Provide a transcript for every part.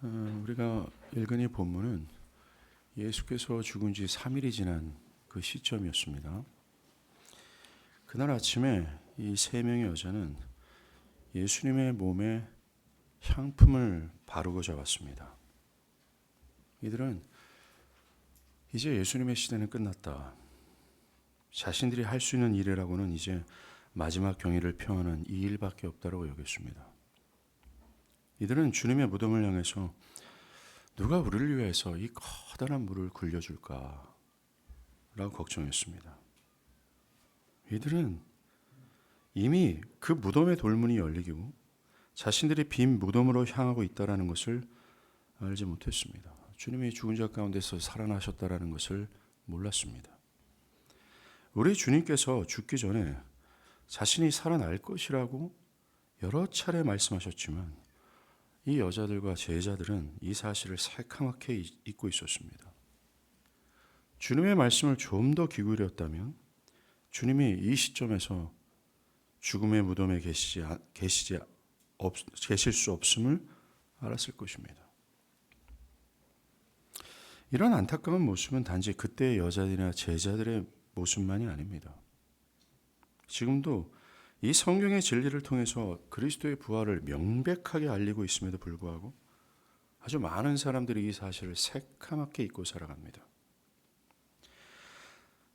우리가 읽은 이 본문은 예수께서 죽은 지 3일이 지난 그 시점이었습니다. 그날 아침에 이 세 명의 여자는 예수님의 몸에 향품을 바르고자 왔습니다. 이들은 이제 예수님의 시대는 끝났다. 자신들이 할 수 있는 일이라고는 이제 마지막 경의를 표하는 이 일밖에 없다고 여겼습니다. 이들은 주님의 무덤을 향해서 누가 우리를 위해서 이 커다란 물을 굴려줄까 라고 걱정했습니다. 이들은 이미 그 무덤의 돌문이 열리고 자신들이 빈 무덤으로 향하고 있다는 것을 알지 못했습니다. 주님이 죽은 자 가운데서 살아나셨다는 것을 몰랐습니다. 우리 주님께서 죽기 전에 자신이 살아날 것이라고 여러 차례 말씀하셨지만 이 여자들과 제자들은 이 사실을 새카맣게 잊고 있었습니다. 주님의 말씀을 좀 더 기울였다면 주님이 이 시점에서 죽음의 무덤에 계실 수 없음을 알았을 것입니다. 이런 안타까운 모습은 단지 그때의 여자들이나 제자들의 모습만이 아닙니다. 지금도 이 성경의 진리를 통해서 그리스도의 부활을 명백하게 알리고 있음에도 불구하고 아주 많은 사람들이 이 사실을 새카맣게 잊고 살아갑니다.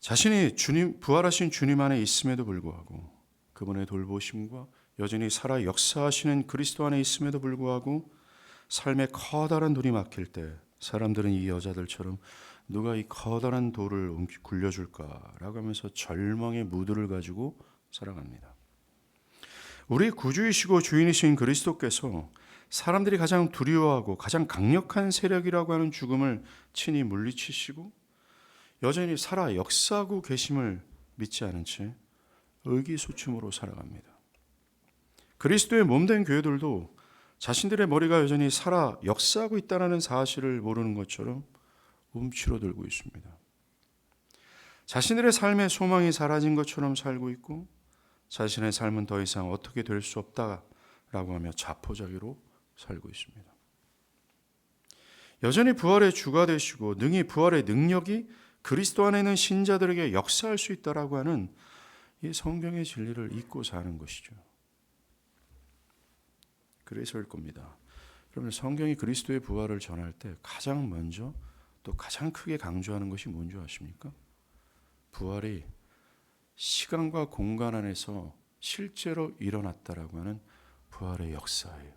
자신이 부활하신 주님 안에 있음에도 불구하고 그분의 돌보심과 여전히 살아 역사하시는 그리스도 안에 있음에도 불구하고 삶의 커다란 돌이 막힐 때 사람들은 이 여자들처럼 누가 이 커다란 돌을 굴려줄까라고 하면서 절망의 무드를 가지고 살아갑니다. 우리 구주이시고 주인이신 그리스도께서 사람들이 가장 두려워하고 가장 강력한 세력이라고 하는 죽음을 친히 물리치시고 여전히 살아 역사하고 계심을 믿지 않은 채 의기소침으로 살아갑니다. 그리스도의 몸된 교회들도 자신들의 머리가 여전히 살아 역사하고 있다는 사실을 모르는 것처럼 움츠러들고 있습니다. 자신들의 삶의 소망이 사라진 것처럼 살고 있고 자신의 삶은 더 이상 어떻게 될 수 없다라고 하며 자포자기로 살고 있습니다. 여전히 부활의 주가 되시고 능히 부활의 능력이 그리스도 안에 있는 신자들에게 역사할 수 있다라고 하는 이 성경의 진리를 잊고 사는 것이죠. 그래서일 겁니다. 그러면 성경이 그리스도의 부활을 전할 때 가장 먼저 또 가장 크게 강조하는 것이 뭔지 아십니까? 부활이 시간과 공간 안에서 실제로 일어났다라고 하는 부활의 역사예요.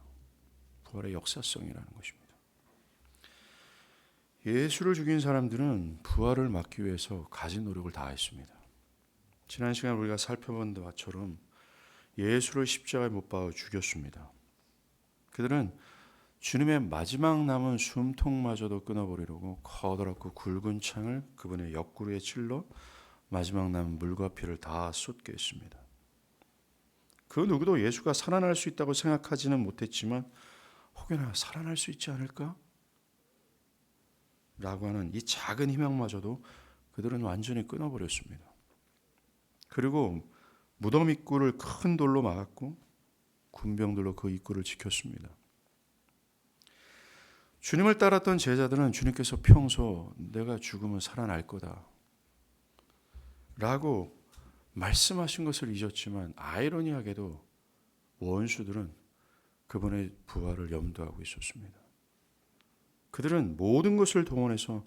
부활의 역사성이라는 것입니다. 예수를 죽인 사람들은 부활을 막기 위해서 가진 노력을 다했습니다. 지난 시간 우리가 살펴본 바처럼 예수를 십자가에 못 박아 죽였습니다. 그들은 주님의 마지막 남은 숨통마저도 끊어버리려고 커다랗고 굵은 창을 그분의 옆구리에 찔러 마지막 남은 물과 피를 다 쏟게 했습니다. 그 누구도 예수가 살아날 수 있다고 생각하지는 못했지만 혹여나 살아날 수 있지 않을까? 라고 하는 이 작은 희망마저도 그들은 완전히 끊어버렸습니다. 그리고 무덤 입구를 큰 돌로 막았고 군병들로 그 입구를 지켰습니다. 주님을 따랐던 제자들은 주님께서 평소 내가 죽으면 살아날 거다 라고 말씀하신 것을 잊었지만 아이러니하게도 원수들은 그분의 부활을 염두하고 있었습니다. 그들은 모든 것을 동원해서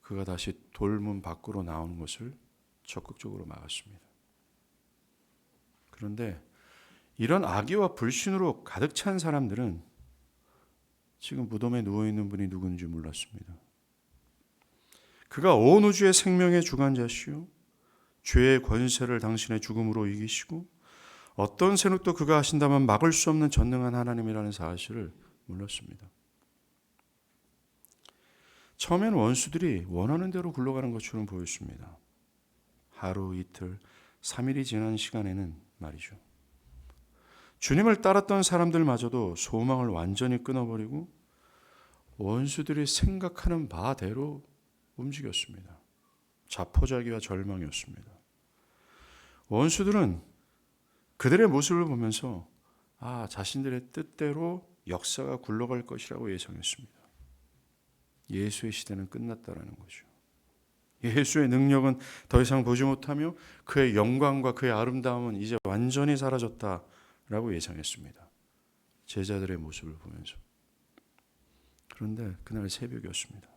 그가 다시 돌문 밖으로 나오는 것을 적극적으로 막았습니다. 그런데 이런 악의와 불신으로 가득 찬 사람들은 지금 무덤에 누워있는 분이 누군지 몰랐습니다. 그가 온 우주의 생명의 주관자시오 죄의 권세를 당신의 죽음으로 이기시고 어떤 세력도 그가 하신다면 막을 수 없는 전능한 하나님이라는 사실을 몰랐습니다. 처음엔 원수들이 원하는 대로 굴러가는 것처럼 보였습니다. 하루, 이틀, 3일이 지난 시간에는 말이죠. 주님을 따랐던 사람들마저도 소망을 완전히 끊어버리고 원수들이 생각하는 바대로 움직였습니다. 자포자기와 절망이었습니다. 원수들은 그들의 모습을 보면서 자신들의 뜻대로 역사가 굴러갈 것이라고 예상했습니다. 예수의 시대는 끝났다라는 거죠. 예수의 능력은 더 이상 보지 못하며 그의 영광과 그의 아름다움은 이제 완전히 사라졌다라고 예상했습니다. 제자들의 모습을 보면서. 그런데 그날 새벽이었습니다.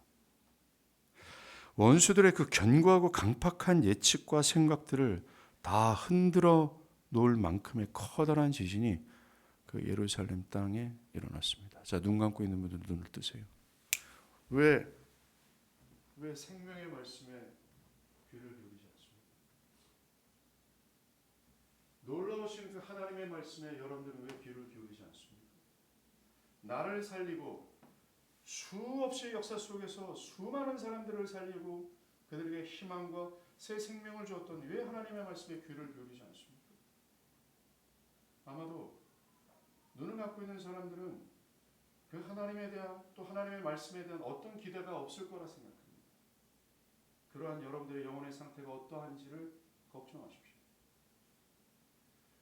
원수들의 그 견고하고 강팍한 예측과 생각들을 다 흔들어 놓을 만큼의 커다란 지진이 그 예루살렘 땅에 일어났습니다. 자, 눈 감고 있는 분들 눈을 뜨세요. 왜 생명의 말씀에 귀를 기울이지 않습니까? 놀라우신 그 하나님의 말씀에 여러분들은 왜 귀를 기울이지 않습니까? 나를 살리고 수없이 역사 속에서 수많은 사람들을 살리고 그들에게 희망과 새 생명을 주었던 왜 하나님의 말씀에 귀를 기울이지 않습니까? 아마도 눈을 감고 있는 사람들은 그 하나님에 대한 또 하나님의 말씀에 대한 어떤 기대가 없을 거라 생각합니다. 그러한 여러분들의 영혼의 상태가 어떠한지를 걱정하십시오.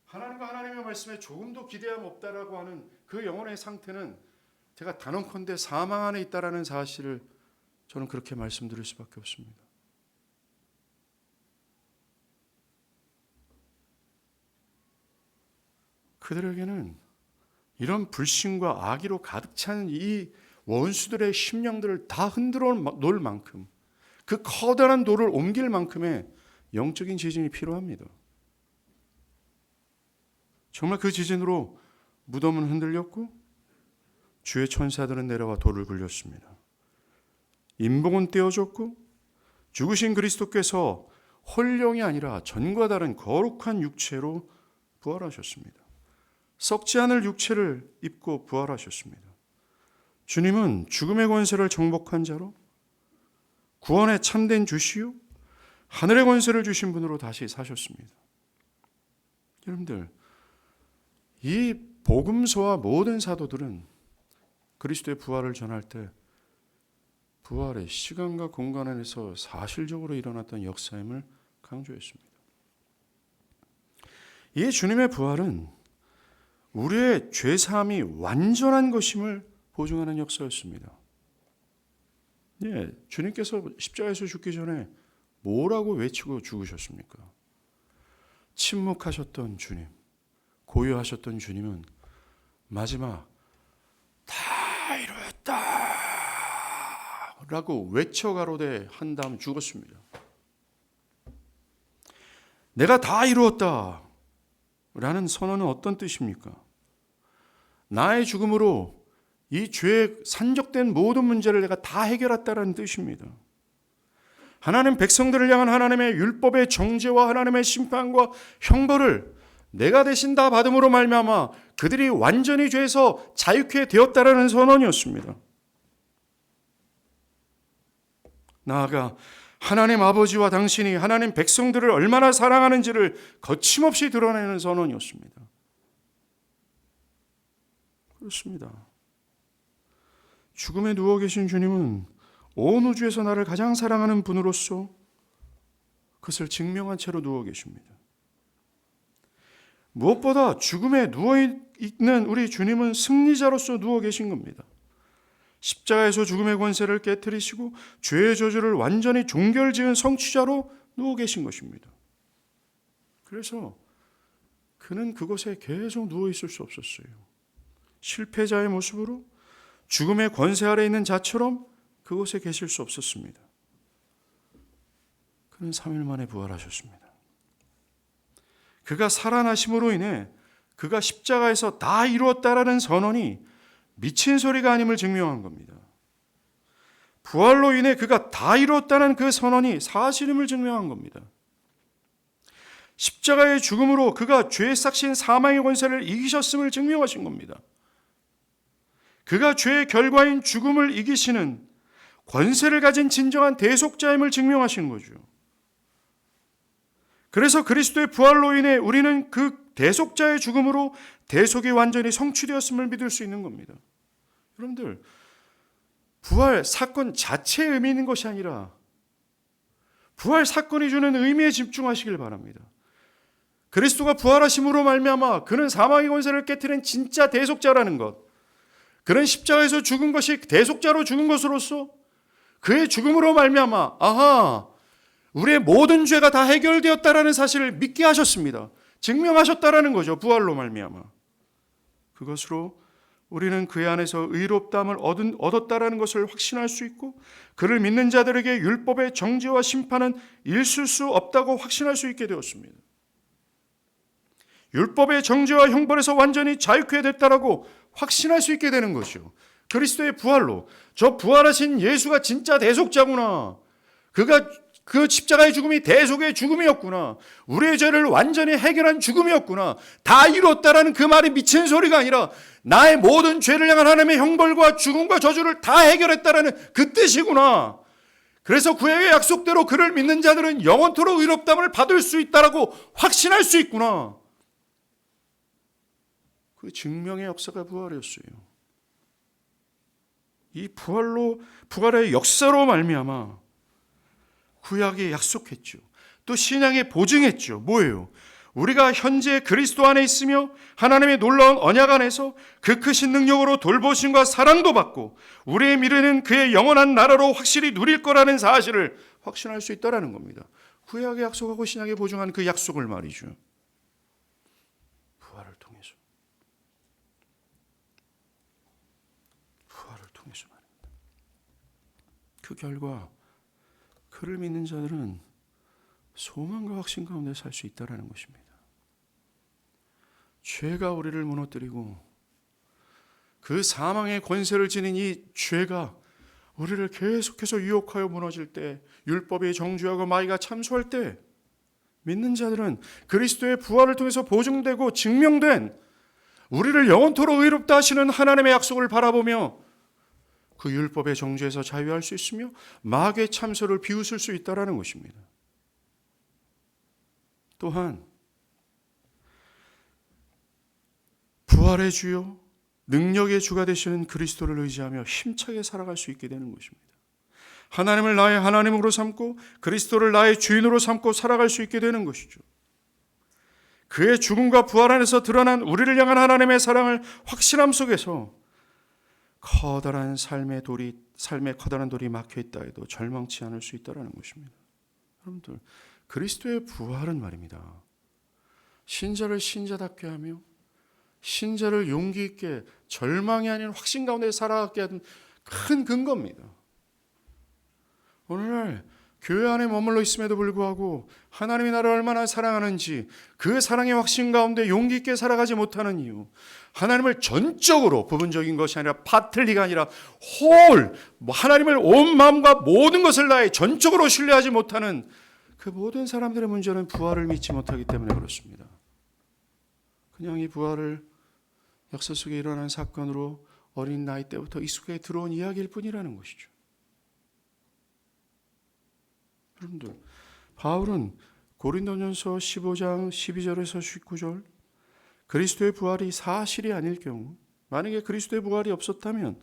하나님과 하나님의 말씀에 조금도 기대함 없다라고 하는 그 영혼의 상태는 제가 단언컨대 사망 안에 있다라는 사실을 저는 그렇게 말씀드릴 수밖에 없습니다. 그들에게는 이런 불신과 악의로 가득 찬 이 원수들의 심령들을 다 흔들어 놓을 만큼 그 커다란 돌을 옮길 만큼의 영적인 지진이 필요합니다. 정말 그 지진으로 무덤은 흔들렸고 주의 천사들은 내려와 돌을 굴렸습니다. 인복은 떼어졌고 죽으신 그리스도께서 홀령이 아니라 전과 다른 거룩한 육체로 부활하셨습니다. 썩지 않을 육체를 입고 부활하셨습니다. 주님은 죽음의 권세를 정복한 자로 구원의 참된 주시요 하늘의 권세를 주신 분으로 다시 사셨습니다. 여러분들, 이 복음서와 모든 사도들은 그리스도의 부활을 전할 때 부활의 시간과 공간 안에서 사실적으로 일어났던 역사임을 강조했습니다. 이 주님의 부활은 우리의 죄사함이 완전한 것임을 보증하는 역사였습니다. 예, 주님께서 십자가에서 죽기 전에 뭐라고 외치고 죽으셨습니까? 침묵하셨던 주님, 고요하셨던 주님은 마지막 다 이루었다 라고 외쳐가로되 한 다음 죽었습니다. 내가 다 이루었다 라는 선언은 어떤 뜻입니까? 나의 죽음으로 이 죄에 산적된 모든 문제를 내가 다 해결했다라는 뜻입니다. 하나님 백성들을 향한 하나님의 율법의 정죄와 하나님의 심판과 형벌을 내가 대신 다 받음으로 말미암아 그들이 완전히 죄에서 자유케 되었다라는 선언이었습니다. 나아가 하나님 아버지와 당신이 하나님 백성들을 얼마나 사랑하는지를 거침없이 드러내는 선언이었습니다. 그렇습니다. 죽음에 누워 계신 주님은 온 우주에서 나를 가장 사랑하는 분으로서 그것을 증명한 채로 누워 계십니다. 무엇보다 죽음에 누워있는 우리 주님은 승리자로서 누워 계신 겁니다. 십자가에서 죽음의 권세를 깨뜨리시고 죄의 저주를 완전히 종결지은 성취자로 누워 계신 것입니다. 그래서 그는 그곳에 계속 누워 있을 수 없었어요. 실패자의 모습으로 죽음의 권세 아래 있는 자처럼 그곳에 계실 수 없었습니다. 그는 3일 만에 부활하셨습니다. 그가 살아나심으로 인해 그가 십자가에서 다 이루었다라는 선언이 미친 소리가 아님을 증명한 겁니다. 부활로 인해 그가 다 이루었다는 그 선언이 사실임을 증명한 겁니다. 십자가의 죽음으로 그가 죄의 삭신 사망의 권세를 이기셨음을 증명하신 겁니다. 그가 죄의 결과인 죽음을 이기시는 권세를 가진 진정한 대속자임을 증명하신 거죠. 그래서 그리스도의 부활로 인해 우리는 그 대속자의 죽음으로 대속이 완전히 성취되었음을 믿을 수 있는 겁니다. 여러분들, 부활 사건 자체의 의미 있는 것이 아니라 부활 사건이 주는 의미에 집중하시길 바랍니다. 그리스도가 부활하심으로 말미암아 그는 사망의 권세를 깨트린 진짜 대속자라는 것, 그런 십자가에서 죽은 것이 대속자로 죽은 것으로서 그의 죽음으로 말미암아 아하, 우리의 모든 죄가 다 해결되었다라는 사실을 믿게 하셨습니다. 증명하셨다라는 거죠. 부활로 말미암아. 그것으로 우리는 그의 안에서 의롭다함을 얻었다라는 것을 확신할 수 있고, 그를 믿는 자들에게 율법의 정죄와 심판은 있을 수 없다고 확신할 수 있게 되었습니다. 율법의 정죄와 형벌에서 완전히 자유케 됐다라고 확신할 수 있게 되는 것이요. 그리스도의 부활로, 저 부활하신 예수가 진짜 대속자구나. 그가 그 십자가의 죽음이 대속의 죽음이었구나. 우리의 죄를 완전히 해결한 죽음이었구나. 다 이뤘다라는 그 말이 미친 소리가 아니라 나의 모든 죄를 향한 하나님의 형벌과 죽음과 저주를 다 해결했다라는 그 뜻이구나. 그래서 구약의 약속대로 그를 믿는 자들은 영원토록 의롭다함을 받을 수 있다라고 확신할 수 있구나. 그 증명의 역사가 부활이었어요. 이 부활의 역사로 말미암아 구약이 약속했죠. 또 신약이 보증했죠. 뭐예요? 우리가 현재 그리스도 안에 있으며 하나님의 놀라운 언약 안에서 그 크신 능력으로 돌보심과 사랑도 받고 우리의 미래는 그의 영원한 나라로 확실히 누릴 거라는 사실을 확신할 수 있다는 겁니다. 구약이 약속하고 신약이 보증한 그 약속을 말이죠. 부활을 통해서 말입니다. 그 결과 그를 믿는 자들은 소망과 확신 가운데 살 수 있다는 것입니다. 죄가 우리를 무너뜨리고 그 사망의 권세를 지닌 이 죄가 우리를 계속해서 유혹하여 무너질 때, 율법의 정죄하고 마귀가 참소할 때 믿는 자들은 그리스도의 부활을 통해서 보증되고 증명된 우리를 영원토록 의롭다 하시는 하나님의 약속을 바라보며 그 율법의 정죄에서 자유할 수 있으며 마귀의 참소를 비웃을 수 있다는 것입니다. 또한 부활의 주요 능력의 주가 되시는 그리스도를 의지하며 힘차게 살아갈 수 있게 되는 것입니다. 하나님을 나의 하나님으로 삼고 그리스도를 나의 주인으로 삼고 살아갈 수 있게 되는 것이죠. 그의 죽음과 부활 안에서 드러난 우리를 향한 하나님의 사랑을 확신함 속에서 커다란 삶의 커다란 돌이 막혀 있다 해도 절망치 않을 수 있다는 것입니다. 여러분들, 그리스도의 부활은 말입니다. 신자를 신자답게 하며 신자를 용기 있게 절망이 아닌 확신 가운데 살아가게 하는 큰 근거입니다. 오늘날 교회 안에 머물러 있음에도 불구하고 하나님이 나를 얼마나 사랑하는지 그 사랑의 확신 가운데 용기 있게 살아가지 못하는 이유, 하나님을 전적으로, 부분적인 것이 아니라 파틀리가 아니라 하나님을 온 마음과 모든 것을 다해 전적으로 신뢰하지 못하는 그 모든 사람들의 문제는 부활을 믿지 못하기 때문에 그렇습니다. 그냥 이 부활을 역사 속에 일어난 사건으로 어린 나이 때부터 익숙하게 들어온 이야기일 뿐이라는 것이죠. 여러분들, 바울은 고린도전서 15장 12절에서 19절 그리스도의 부활이 사실이 아닐 경우, 만약에 그리스도의 부활이 없었다면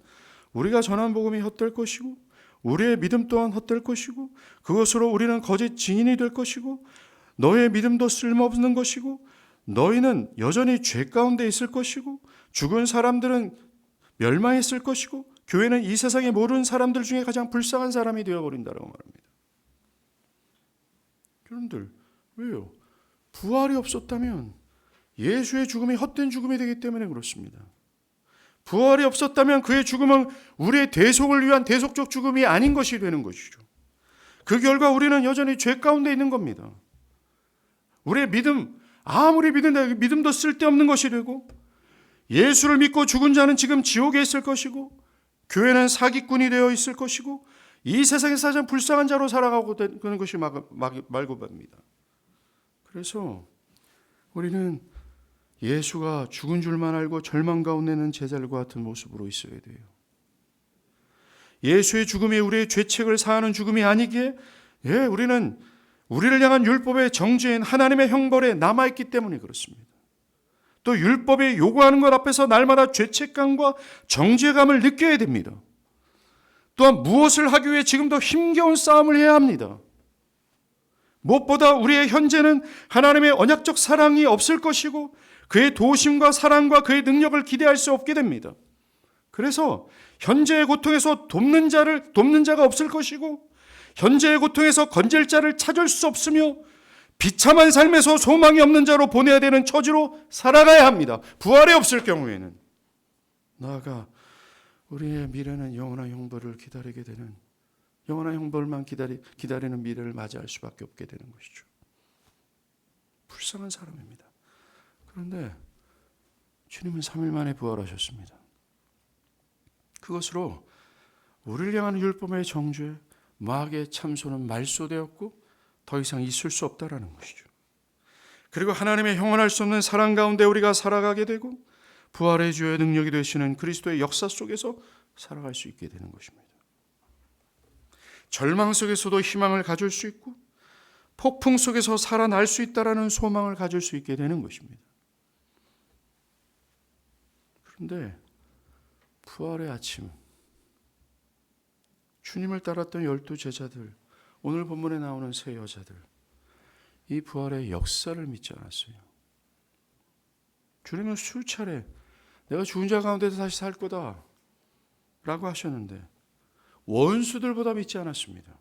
우리가 전한 복음이 헛될 것이고 우리의 믿음 또한 헛될 것이고 그것으로 우리는 거짓 증인이 될 것이고 너의 믿음도 쓸모없는 것이고 너희는 여전히 죄 가운데 있을 것이고 죽은 사람들은 멸망했을 것이고 교회는 이 세상의 모든 사람들 중에 가장 불쌍한 사람이 되어버린다고 말합니다. 여러분들, 왜요? 부활이 없었다면 예수의 죽음이 헛된 죽음이 되기 때문에 그렇습니다. 부활이 없었다면 그의 죽음은 우리의 대속을 위한 대속적 죽음이 아닌 것이 되는 것이죠. 그 결과 우리는 여전히 죄 가운데 있는 겁니다. 우리의 믿음, 아무리 믿음도 쓸데없는 것이 되고 예수를 믿고 죽은 자는 지금 지옥에 있을 것이고 교회는 사기꾼이 되어 있을 것이고 이 세상에서 가장 불쌍한 자로 살아가고 되는 것이 말고맙니다. 그래서 우리는 예수가 죽은 줄만 알고 절망 가운데 있는 제자들과 같은 모습으로 있어야 돼요. 예수의 죽음이 우리의 죄책을 사하는 죽음이 아니기에 우리는 우리를 향한 율법의 정죄인 하나님의 형벌에 남아있기 때문에 그렇습니다. 또 율법이 요구하는 것 앞에서 날마다 죄책감과 정죄감을 느껴야 됩니다. 또한 무엇을 하기 위해 지금도 힘겨운 싸움을 해야 합니다. 무엇보다 우리의 현재는 하나님의 언약적 사랑이 없을 것이고 그의 도심과 사랑과 그의 능력을 기대할 수 없게 됩니다. 그래서 현재의 고통에서 돕는 자가 없을 것이고, 현재의 고통에서 건질 자를 찾을 수 없으며, 비참한 삶에서 소망이 없는 자로 보내야 되는 처지로 살아가야 합니다. 부활이 없을 경우에는. 나아가 우리의 미래는 영원한 형벌을 기다리게 되는, 영원한 형벌만 기다리는 미래를 맞이할 수밖에 없게 되는 것이죠. 불쌍한 사람입니다. 그런데 주님은 3일 만에 부활하셨습니다. 그것으로 우리를 향한 율법의 정죄, 마귀의 참소는 말소되었고 더 이상 있을 수 없다라는 것이죠. 그리고 하나님의 형언할 수 없는 사랑 가운데 우리가 살아가게 되고, 부활의 주의 능력이 되시는 그리스도의 역사 속에서 살아갈 수 있게 되는 것입니다. 절망 속에서도 희망을 가질 수 있고, 폭풍 속에서 살아날 수 있다라는 소망을 가질 수 있게 되는 것입니다. 그런데 부활의 아침, 주님을 따랐던 12 제자들, 오늘 본문에 나오는 세 여자들, 이 부활의 역사를 믿지 않았어요. 주님은 수차례 내가 죽은 자 가운데서 다시 살 거다 라고 하셨는데 원수들보다 믿지 않았습니다.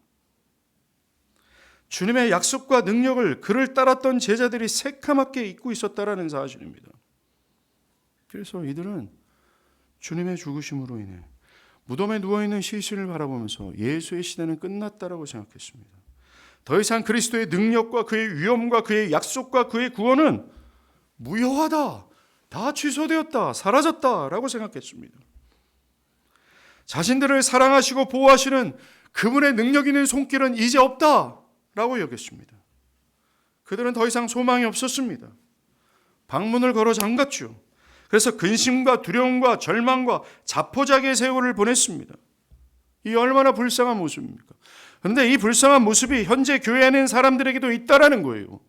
주님의 약속과 능력을 그를 따랐던 제자들이 새카맣게 잊고 있었다라는 사실입니다. 그래서 이들은 주님의 죽으심으로 인해 무덤에 누워있는 시신을 바라보면서 예수의 시대는 끝났다라고 생각했습니다. 더 이상 그리스도의 능력과 그의 위엄과 그의 약속과 그의 구원은 무효하다, 다 취소되었다, 사라졌다라고 생각했습니다. 자신들을 사랑하시고 보호하시는 그분의 능력 있는 손길은 이제 없다라고 여겼습니다. 그들은 더 이상 소망이 없었습니다. 방문을 걸어 잠갔죠. 그래서 근심과 두려움과 절망과 자포자기의 세월을 보냈습니다. 이 얼마나 불쌍한 모습입니까? 그런데 이 불쌍한 모습이 현재 교회 안에 있는 사람들에게도 있다라는 거예요.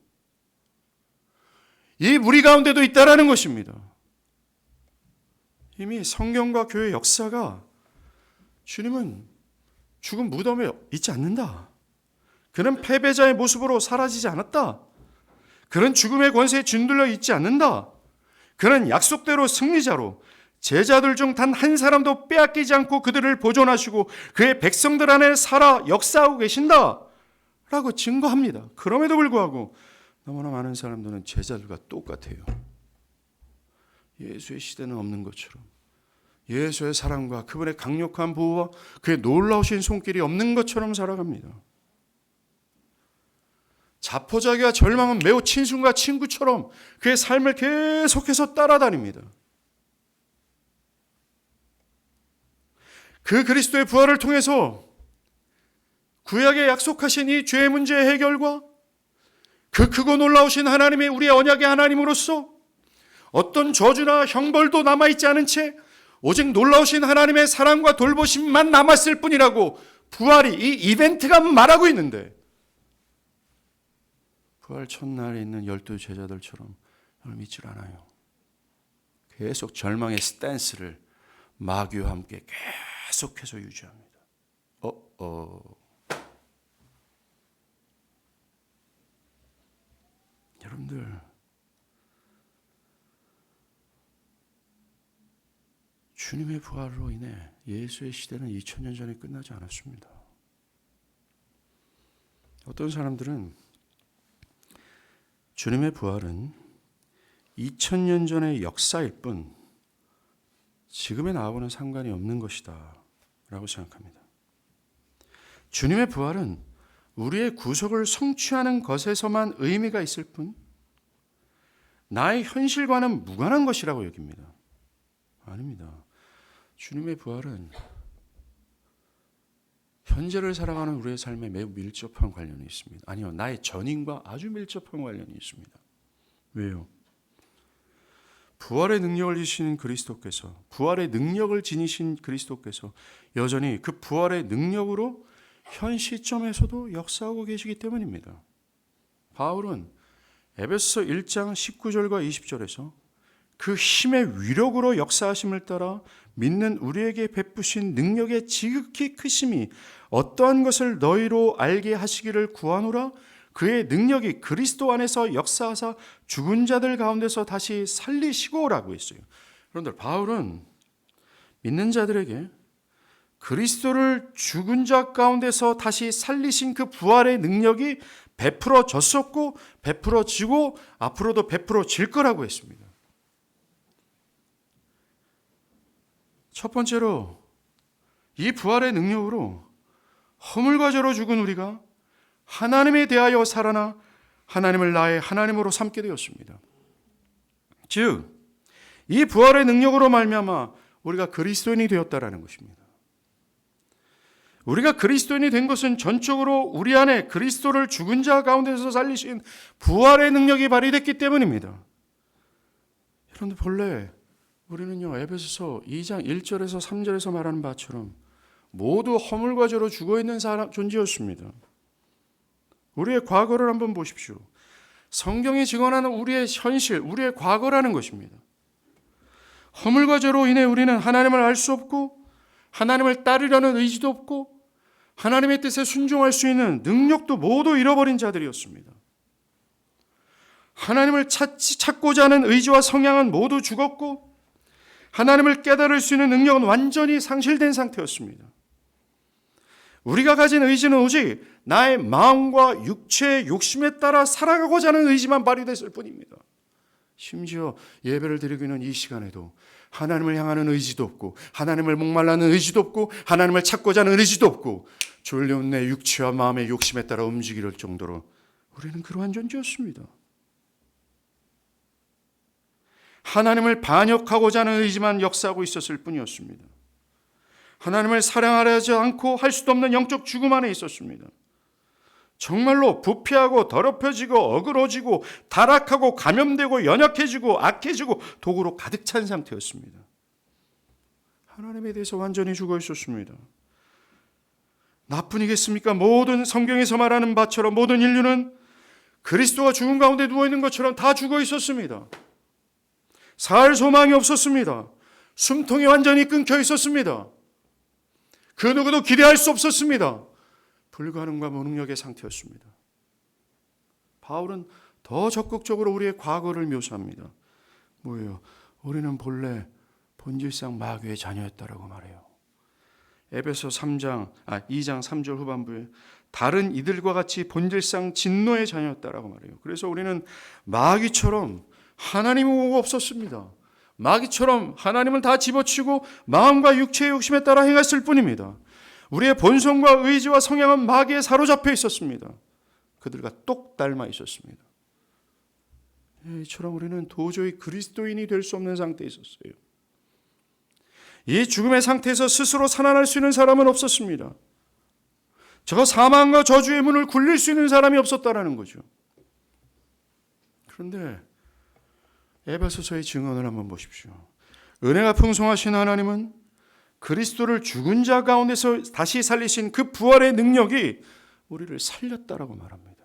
이 무리 가운데도 있다라는 것입니다. 이미 성경과 교회 역사가 주님은 죽은 무덤에 있지 않는다. 그는 패배자의 모습으로 사라지지 않았다. 그는 죽음의 권세에 짓눌려 있지 않는다. 그는 약속대로 승리자로 제자들 중 단 한 사람도 빼앗기지 않고 그들을 보존하시고 그의 백성들 안에 살아 역사하고 계신다 라고 증거합니다. 그럼에도 불구하고 너무나 많은 사람들은 제자들과 똑같아요. 예수의 시대는 없는 것처럼, 예수의 사랑과 그분의 강력한 보호와 그의 놀라우신 손길이 없는 것처럼 살아갑니다. 자포자기와 절망은 매우 친순과 친구처럼 그의 삶을 계속해서 따라다닙니다. 그 그리스도의 부활을 통해서 구약에 약속하신 이 죄의 문제 해결과 그 크고 놀라우신 하나님의 우리의 언약의 하나님으로서 어떤 저주나 형벌도 남아있지 않은 채 오직 놀라우신 하나님의 사랑과 돌보심만 남았을 뿐이라고 부활이, 이 이벤트가 말하고 있는데, 부활 첫날에 있는 12 제자들처럼 이걸 믿질 않아요. 계속 절망의 스탠스를 마귀와 함께 계속해서 유지합니다. 여러분들, 주님의 부활로 인해 예수의 시대는 2000년 전에 끝나지 않았습니다. 어떤 사람들은 주님의 부활은 2000년 전의 역사일 뿐 지금의 나하고는 상관이 없는 것이다 라고 생각합니다. 주님의 부활은 우리의 구속을 성취하는 것에서만 의미가 있을 뿐 나의 현실과는 무관한 것이라고 여깁니다. 아닙니다. 주님의 부활은 현재를 살아가는 우리의 삶에 매우 밀접한 관련이 있습니다. 아니요, 나의 전인과 아주 밀접한 관련이 있습니다. 왜요? 부활의 능력을 지니신 그리스도께서, 부활의 능력을 지니신 그리스도께서 여전히 그 부활의 능력으로 현 시점에서도 역사하고 계시기 때문입니다. 바울은 에베소서 1장 19절과 20절에서 그 힘의 위력으로 역사하심을 따라 믿는 우리에게 베푸신 능력의 지극히 크심이 어떠한 것을 너희로 알게 하시기를 구하노라. 그의 능력이 그리스도 안에서 역사하사 죽은 자들 가운데서 다시 살리시고라고 했어요. 여러분들, 바울은 믿는 자들에게 그리스도를 죽은 자 가운데서 다시 살리신 그 부활의 능력이 베풀어졌었고 베풀어지고 앞으로도 베풀어질 거라고 했습니다. 첫 번째로 이 부활의 능력으로 허물과 죄로 죽은 우리가 하나님에 대하여 살아나 하나님을 나의 하나님으로 삼게 되었습니다. 즉, 이 부활의 능력으로 말미암아 우리가 그리스도인이 되었다라는 것입니다. 우리가 그리스도인이 된 것은 전적으로 우리 안에 그리스도를 죽은 자 가운데서 살리신 부활의 능력이 발휘됐기 때문입니다. 여러분들 본래 우리는요, 에베소서 2장 1절에서 3절에서 말하는 바처럼 모두 허물과 죄로 죽어있는 존재였습니다. 우리의 과거를 한번 보십시오. 성경이 증언하는 우리의 현실, 우리의 과거라는 것입니다. 허물과 죄로 인해 우리는 하나님을 알 수 없고 하나님을 따르려는 의지도 없고 하나님의 뜻에 순종할 수 있는 능력도 모두 잃어버린 자들이었습니다. 하나님을 찾고자 하는 의지와 성향은 모두 죽었고 하나님을 깨달을 수 있는 능력은 완전히 상실된 상태였습니다. 우리가 가진 의지는 오직 나의 마음과 육체의 욕심에 따라 살아가고자 하는 의지만 발휘됐을 뿐입니다. 심지어 예배를 드리고 있는 이 시간에도 하나님을 향하는 의지도 없고 하나님을 목말라는 의지도 없고 하나님을 찾고자 하는 의지도 없고 졸려온 내 육체와 마음의 욕심에 따라 움직일 정도로 우리는 그러한 존재였습니다. 하나님을 반역하고자 하는 의지만 역사하고 있었을 뿐이었습니다. 하나님을 사랑하려 하지 않고 할 수도 없는 영적 죽음 안에 있었습니다. 정말로 부패하고 더럽혀지고 어그러지고 타락하고 감염되고 연약해지고 악해지고 독으로 가득 찬 상태였습니다. 하나님에 대해서 완전히 죽어 있었습니다. 나뿐이겠습니까? 모든 성경에서 말하는 바처럼 모든 인류는 그리스도가 죽은 가운데 누워있는 것처럼 다 죽어 있었습니다. 살 소망이 없었습니다. 숨통이 완전히 끊겨 있었습니다. 그 누구도 기대할 수 없었습니다. 불가능과 무능력의 상태였습니다. 바울은 더 적극적으로 우리의 과거를 묘사합니다. 뭐예요? 우리는 본래 본질상 마귀의 자녀였다라고 말해요. 에베소 2장 3절 후반부에 다른 이들과 같이 본질상 진노의 자녀였다라고 말해요. 그래서 우리는 마귀처럼 하나님의 의가 없었습니다. 마귀처럼 하나님을 다 집어치고 마음과 육체의 욕심에 따라 행했을 뿐입니다. 우리의 본성과 의지와 성향은 마귀에 사로잡혀 있었습니다. 그들과 똑 닮아 있었습니다. 이처럼 우리는 도저히 그리스도인이 될 수 없는 상태에 있었어요. 이 죽음의 상태에서 스스로 살아날 수 있는 사람은 없었습니다. 저 사망과 저주의 문을 굴릴 수 있는 사람이 없었다라는 거죠. 그런데 에베소서의 증언을 한번 보십시오. 은혜가 풍성하신 하나님은 그리스도를 죽은 자 가운데서 다시 살리신 그 부활의 능력이 우리를 살렸다라고 말합니다.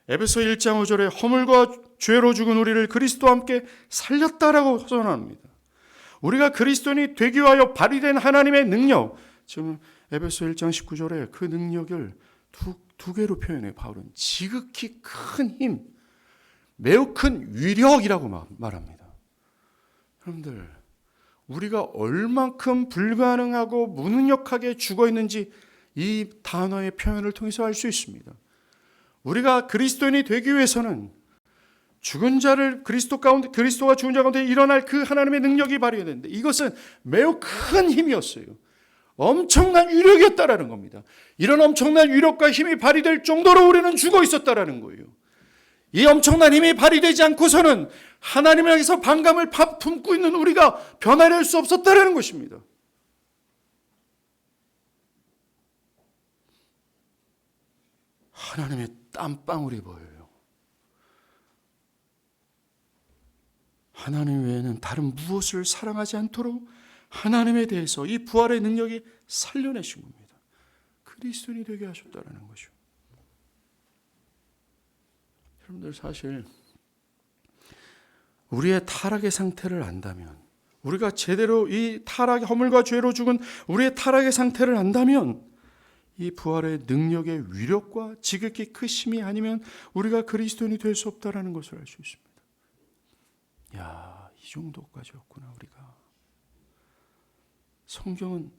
에베소 1장 5절에 허물과 죄로 죽은 우리를 그리스도와 함께 살렸다라고 선언합니다. 우리가 그리스도인이 되기 위하여 발휘된 하나님의 능력, 지금 에베소 1장 19절에 그 능력을 두 개로 표현해요. 바울은 지극히 큰 힘, 매우 큰 위력이라고 말합니다. 여러분들, 우리가 얼만큼 불가능하고 무능력하게 죽어있는지 이 단어의 표현을 통해서 알 수 있습니다. 우리가 그리스도인이 되기 위해서는 죽은 자를 그리스도가 죽은 자 가운데 일어날 그 하나님의 능력이 발휘되는데 이것은 매우 큰 힘이었어요. 엄청난 위력이었다라는 겁니다. 이런 엄청난 위력과 힘이 발휘될 정도로 우리는 죽어 있었다라는 거예요. 이 엄청난 힘이 발휘되지 않고서는 하나님을 향해서 반감을 품고 있는 우리가 변화될 수 없었다라는 것입니다. 하나님의 땀방울이 보여요. 하나님 외에는 다른 무엇을 사랑하지 않도록 하나님에 대해서 이 부활의 능력이 살려내신 겁니다. 그리스도인이 되게 하셨다는 거죠. 여러분들 사실 우리의 타락의 상태를 안다면, 우리가 제대로 이 타락의 허물과 죄로 죽은 우리의 타락의 상태를 안다면 이 부활의 능력의 위력과 지극히 크심이 아니면 우리가 그리스도인이 될 수 없다는 것을 알 수 있습니다. 야, 이 정도까지였구나 우리가. 성경은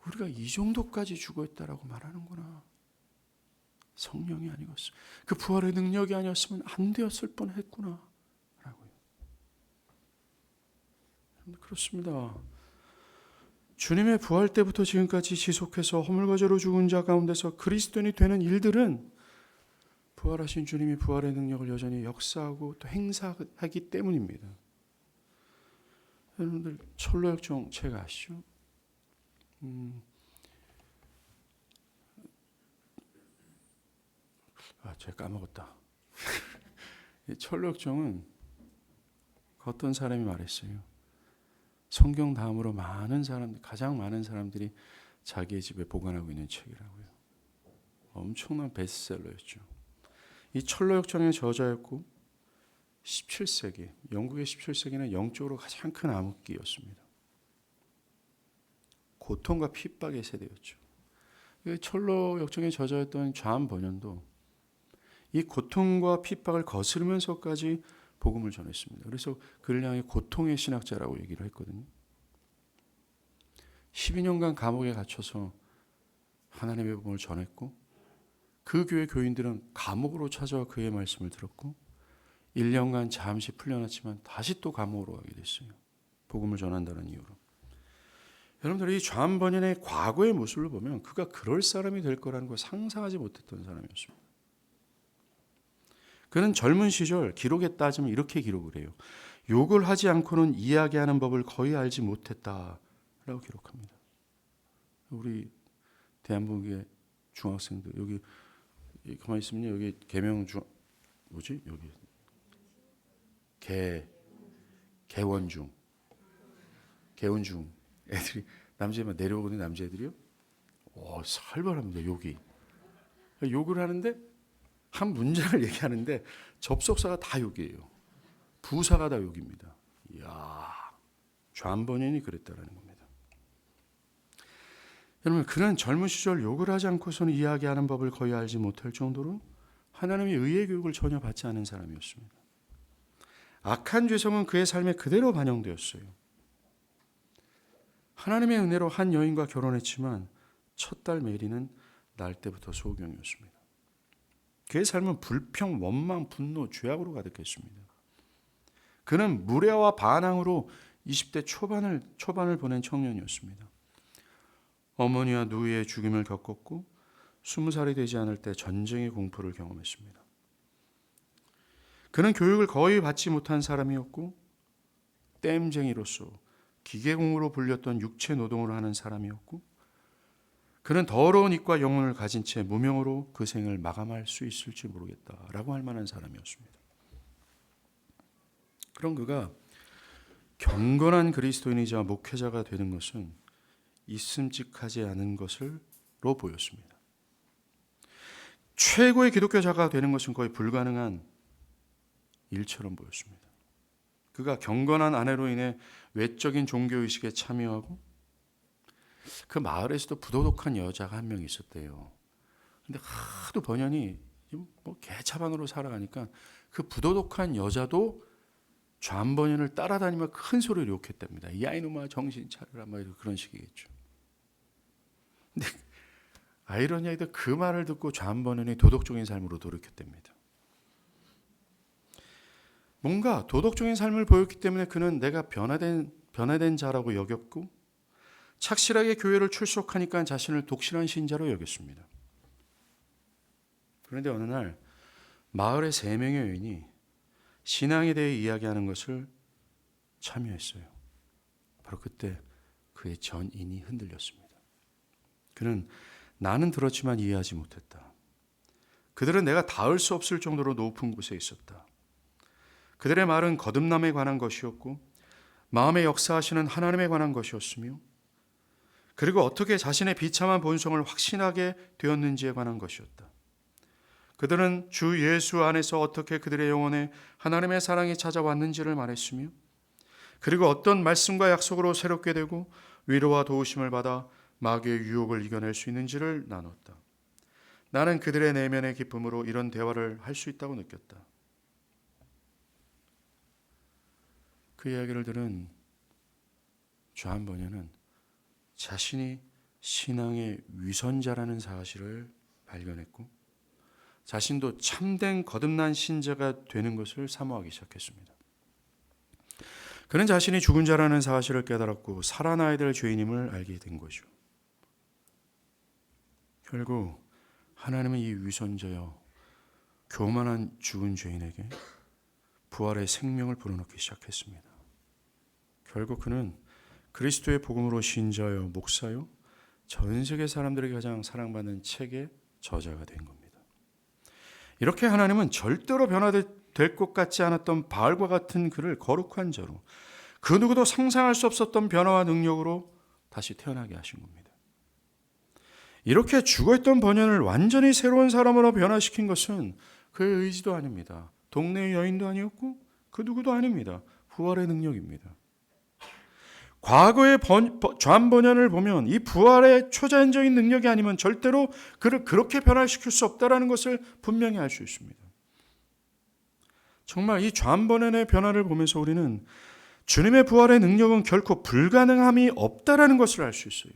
우리가 이 정도까지 죽어있다라고 말하는구나. 성령이 아니었어. 그 부활의 능력이 아니었으면 안 되었을 뻔했구나. 라고요. 그렇습니다. 주님의 부활 때부터 지금까지 지속해서 허물과죄로 죽은 자 가운데서 그리스도인이 되는 일들은 부활하신 주님이 부활의 능력을 여전히 역사하고 또 행사하기 때문입니다. 여러분들 철로역정 책 아시죠? 제가 까먹었다. 철로역정은 어떤 사람이 말했어요. 성경 다음으로 가장 많은 사람들이 자기의 집에 보관하고 있는 책이라고요. 엄청난 베스트셀러였죠. 이 철로역정의 저자였고 17세기, 영국의 17세기는 영적으로 가장 큰 암흑기였습니다. 고통과 핍박의 세대였죠. 철로역정의 저자였던 존 버년도 이 고통과 핍박을 거스르면서까지 복음을 전했습니다. 그래서 그를 향해 고통의 신학자라고 얘기를 했거든요. 12년간 감옥에 갇혀서 하나님의 복음을 전했고 그 교회 교인들은 감옥으로 찾아와 그의 말씀을 들었고 1년간 잠시 풀려났지만 다시 또 감옥으로 가게 됐어요. 복음을 전한다는 이유로. 여러분들 이 존 버년의 과거의 모습을 보면 그가 그럴 사람이 될 거라는 걸 상상하지 못했던 사람이었습니다. 그는 젊은 시절 기록에 따지면 이렇게 기록을 해요. 욕을 하지 않고는 이야기하는 법을 거의 알지 못했다라고 기록합니다. 우리 대한민국의 중학생들 여기 가만히 있으면 여기 뭐지 여기 개원중 애들이 남자애만 내려오는 남자애들이요. 살벌합니다. 욕을 하는데 한 문장을 얘기하는데 접속사가 다 욕이에요. 부사가 다 욕입니다. 이야, 존 버년이 그랬다라는 겁니다. 여러분, 그는 젊은 시절 욕을 하지 않고서는 이야기하는 법을 거의 알지 못할 정도로 하나님의 의의 교육을 전혀 받지 않은 사람이었습니다. 악한 죄성은 그의 삶에 그대로 반영되었어요. 하나님의 은혜로 한 여인과 결혼했지만 첫 딸 메리는 날 때부터 소경이었습니다. 그의 삶은 불평, 원망, 분노, 죄악으로 가득했습니다. 그는 무례와 반항으로 20대 초반을 보낸 청년이었습니다. 어머니와 누이의 죽임을 겪었고 20살이 되지 않을 때 전쟁의 공포를 경험했습니다. 그는 교육을 거의 받지 못한 사람이었고 땜쟁이로서 기계공으로 불렸던 육체 노동을 하는 사람이었고 그는 더러운 입과 영혼을 가진 채 무명으로 그 생을 마감할 수 있을지 모르겠다라고 할 만한 사람이었습니다. 그런 그가 경건한 그리스도인이자 목회자가 되는 것은 있음직하지 않은 것으로 보였습니다. 최고의 기독교자가 되는 것은 거의 불가능한 일처럼 보였습니다. 그가 경건한 아내로 인해 외적인 종교의식에 참여하고 그 마을에서도 부도덕한 여자가 한 명 있었대요. 근데 하도 번연이 개차반으로 살아가니까 그 부도덕한 여자도 존 버년을 따라다니며 큰 소리로 욕했답니다. 이 아이놈아 정신 차려라 막 그런 식이겠죠. 근데 아이러니하게도 그 말을 듣고 존 버년이 도덕적인 삶으로 돌이켰답니다. 뭔가 도덕적인 삶을 보였기 때문에 그는 내가 변화된 자라고 여겼고 착실하게 교회를 출석하니까 자신을 독실한 신자로 여겼습니다. 그런데 어느 날 마을의 3명의 여인이 신앙에 대해 이야기하는 것을 참여했어요. 바로 그때 그의 전인이 흔들렸습니다. 그는 나는 들었지만 이해하지 못했다. 그들은 내가 닿을 수 없을 정도로 높은 곳에 있었다. 그들의 말은 거듭남에 관한 것이었고 마음의 역사하시는 하나님에 관한 것이었으며 그리고 어떻게 자신의 비참한 본성을 확신하게 되었는지에 관한 것이었다. 그들은 주 예수 안에서 어떻게 그들의 영혼에 하나님의 사랑이 찾아왔는지를 말했으며 그리고 어떤 말씀과 약속으로 새롭게 되고 위로와 도우심을 받아 마귀의 유혹을 이겨낼 수 있는지를 나눴다. 나는 그들의 내면의 기쁨으로 이런 대화를 할 수 있다고 느꼈다. 그 이야기를 들은 존 버년은 자신이 신앙의 위선자라는 사실을 발견했고 자신도 참된 거듭난 신자가 되는 것을 사모하기 시작했습니다. 그는 자신이 죽은 자라는 사실을 깨달았고 살아나야 될 죄인임을 알게 된 거죠. 결국 하나님은 이 위선자여 교만한 죽은 죄인에게 부활의 생명을 불어넣기 시작했습니다. 결국 그는 그리스도의 복음으로 신자여 목사여 전 세계 사람들에게 가장 사랑받는 책의 저자가 된 겁니다. 이렇게 하나님은 절대로 변화될 것 같지 않았던 바알과 같은 그를 거룩한 자로 그 누구도 상상할 수 없었던 변화와 능력으로 다시 태어나게 하신 겁니다. 이렇게 죽어있던 번연을 완전히 새로운 사람으로 변화시킨 것은 그의 의지도 아닙니다. 동네의 여인도 아니었고 그 누구도 아닙니다. 부활의 능력입니다. 과거의 좌번연을 보면 이 부활의 초자연적인 능력이 아니면 절대로 그를 그렇게 변화시킬 수 없다는 것을 분명히 알 수 있습니다. 정말 이 좌번연의 변화를 보면서 우리는 주님의 부활의 능력은 결코 불가능함이 없다는 것을 알 수 있어요.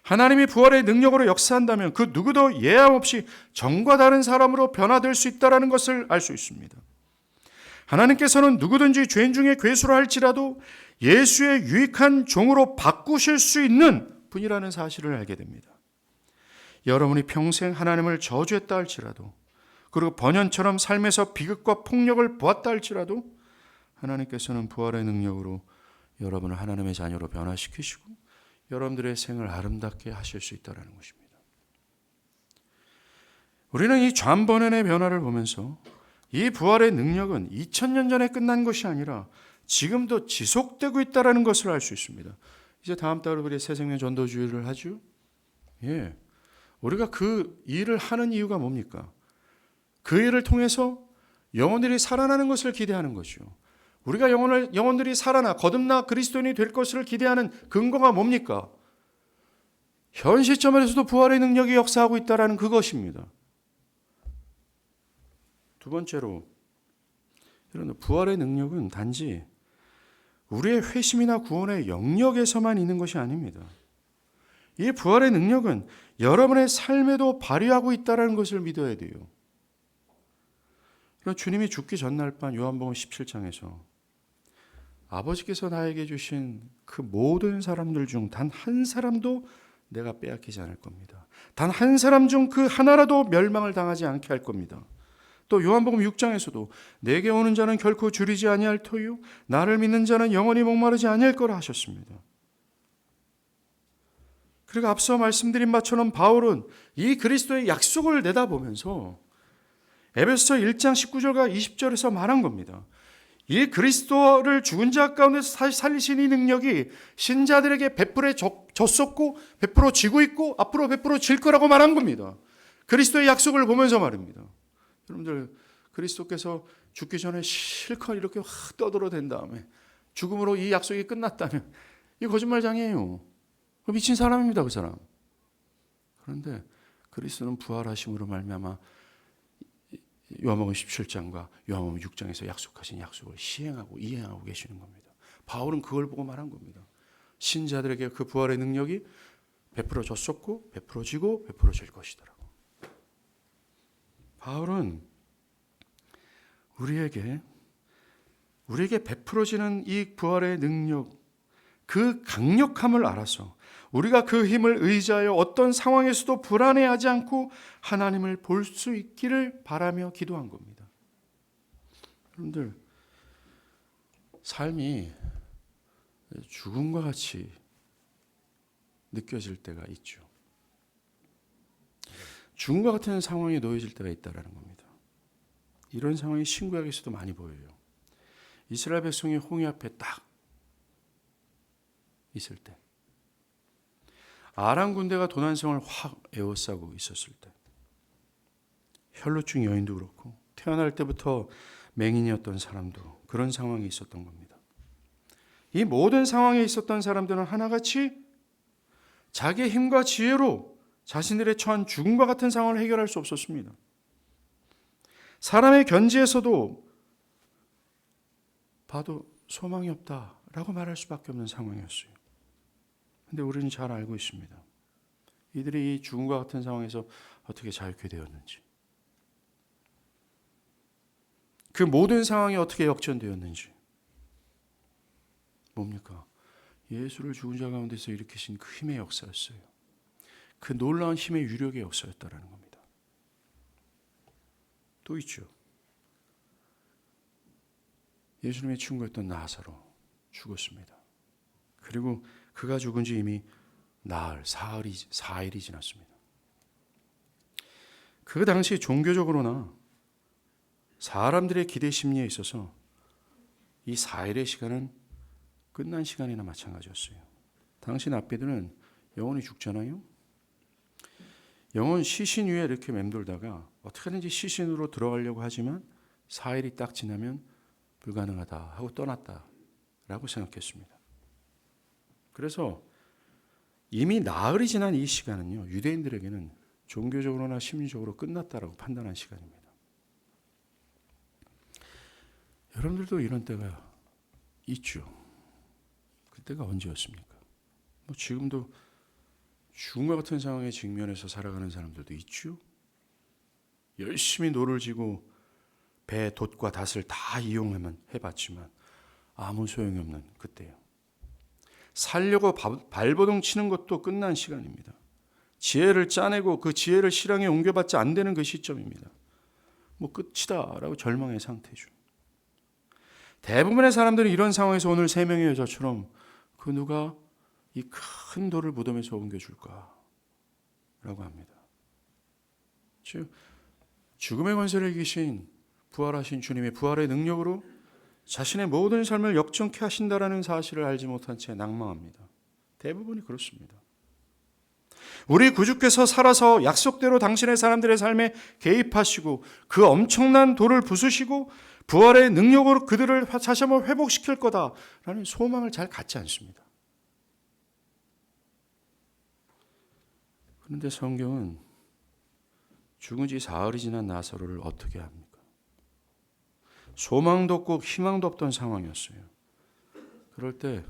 하나님이 부활의 능력으로 역사한다면 그 누구도 예함 없이 전과 다른 사람으로 변화될 수 있다는 것을 알 수 있습니다. 하나님께서는 누구든지 죄인 중에 괴수라 할지라도 예수의 유익한 종으로 바꾸실 수 있는 분이라는 사실을 알게 됩니다. 여러분이 평생 하나님을 저주했다 할지라도 그리고 번연처럼 삶에서 비극과 폭력을 보았다 할지라도 하나님께서는 부활의 능력으로 여러분을 하나님의 자녀로 변화시키시고 여러분들의 생을 아름답게 하실 수 있다는 것입니다. 우리는 이 좌번연의 변화를 보면서 이 부활의 능력은 2000년 전에 끝난 것이 아니라 지금도 지속되고 있다는 것을 알 수 있습니다. 이제 다음 달 우리 새생명 전도주의를 하죠. 예, 우리가 그 일을 하는 이유가 뭡니까? 그 일을 통해서 영혼들이 살아나는 것을 기대하는 것이요. 우리가 영혼들이 살아나 거듭나 그리스도인이 될 것을 기대하는 근거가 뭡니까? 현 시점에서도 부활의 능력이 역사하고 있다는 그것입니다. 두 번째로, 이런 부활의 능력은 단지 우리의 회심이나 구원의 영역에서만 있는 것이 아닙니다. 이 부활의 능력은 여러분의 삶에도 발휘하고 있다는 것을 믿어야 돼요. 주님이 죽기 전날 밤 요한복음 17장에서 아버지께서 나에게 주신 그 모든 사람들 중 단 한 사람도 내가 빼앗기지 않을 겁니다. 단 한 사람 중 그 하나라도 멸망을 당하지 않게 할 겁니다. 또 요한복음 6장에서도 내게 오는 자는 결코 줄이지 아니할 터이요 나를 믿는 자는 영원히 목마르지 아니할 거라 하셨습니다. 그리고 앞서 말씀드린 바처럼 바울은 이 그리스도의 약속을 내다보면서 에베소서 1장 19절과 20절에서 말한 겁니다. 이 그리스도를 죽은 자 가운데서 다시 살리신 이 능력이 신자들에게 베풀어졌었고 베풀어지고 있고 앞으로 베풀어질 거라고 말한 겁니다. 그리스도의 약속을 보면서 말입니다. 여러분들 그리스도께서 죽기 전에 실컷 이렇게 확 떠들어댄 다음에 죽음으로 이 약속이 끝났다면 이 거짓말장이에요. 미친 사람입니다, 그 사람. 그런데 그리스도는 부활하심으로 말미암아 요한복음 17장과 요한복음 6장에서 약속하신 약속을 시행하고 이행하고 계시는 겁니다. 바울은 그걸 보고 말한 겁니다. 신자들에게 그 부활의 능력이 베풀어졌었고 베풀어지고 베풀어질 것이더라고. 바울은 우리에게 베풀어지는 이 부활의 능력, 그 강력함을 알아서 우리가 그 힘을 의지하여 어떤 상황에서도 불안해하지 않고 하나님을 볼 수 있기를 바라며 기도한 겁니다. 여러분들, 삶이 죽음과 같이 느껴질 때가 있죠. 죽음과 같은 상황에 놓여질 때가 있다는 겁니다. 이런 상황이 신구약에서도 많이 보여요. 이스라엘 백성이 홍해 앞에 딱 있을 때, 아람 군대가 도난성을 확 에워싸고 있었을 때, 혈루증 여인도 그렇고 태어날 때부터 맹인이었던 사람도 그런 상황이 있었던 겁니다. 이 모든 상황에 있었던 사람들은 하나같이 자기의 힘과 지혜로 자신들의 처한 죽음과 같은 상황을 해결할 수 없었습니다. 사람의 견지에서도 봐도 소망이 없다라고 말할 수밖에 없는 상황이었어요. 근데 우리는 잘 알고 있습니다. 이들이 이 죽음과 같은 상황에서 어떻게 자유케 되었는지, 그 모든 상황이 어떻게 역전되었는지. 뭡니까? 예수를 죽은 자 가운데서 일으키신 그 힘의 역사였어요. 그 놀라운 힘의 유력의 역사였다라는 겁니다. 또 있죠. 예수님의 친구였던 나사로 죽었습니다. 그리고 그가 죽은 지 이미 사일이 지났습니다. 그 당시 종교적으로나 사람들의 기대 심리에 있어서 이 사일의 시간은 끝난 시간이나 마찬가지였어요. 당시 납비들은 영혼이 죽잖아요. 영혼 시신 위에 이렇게 맴돌다가 어떻게든지 시신으로 들어가려고 하지만 사일이 딱 지나면 불가능하다 하고 떠났다라고 생각했습니다. 그래서 이미 나흘이 지난 이 시간은요, 유대인들에게는 종교적으로나 심리적으로 끝났다라고 판단한 시간입니다. 여러분들도 이런 때가 있죠. 그때가 언제였습니까? 지금도 죽음과 같은 상황에 직면해서 살아가는 사람들도 있죠. 열심히 노를 지고 배, 돛과 닷을 다 해봤지만 아무 소용이 없는 그때요. 살려고 발버둥 치는 것도 끝난 시간입니다. 지혜를 짜내고 그 지혜를 실행에 옮겨받지 안 되는 그 시점입니다. 끝이다라고 절망의 상태죠. 대부분의 사람들은 이런 상황에서 오늘 세 명의 여자처럼 그 누가 이 큰 돌을 무덤에서 옮겨줄까 라고 합니다. 즉 죽음의 권세를 이기신 부활하신 주님의 부활의 능력으로 자신의 모든 삶을 역전케 하신다라는 사실을 알지 못한 채 낭망합니다. 대부분이 그렇습니다. 우리 구주께서 살아서 약속대로 당신의 사람들의 삶에 개입하시고 그 엄청난 돌을 부수시고 부활의 능력으로 그들을 다시 한번 회복시킬 거다라는 소망을 잘 갖지 않습니다. 그런데 성경은 죽은 지 사흘이 지난 나사로를 어떻게 합니까? 소망도 없고 희망도 없던 상황이었어요. 그럴 때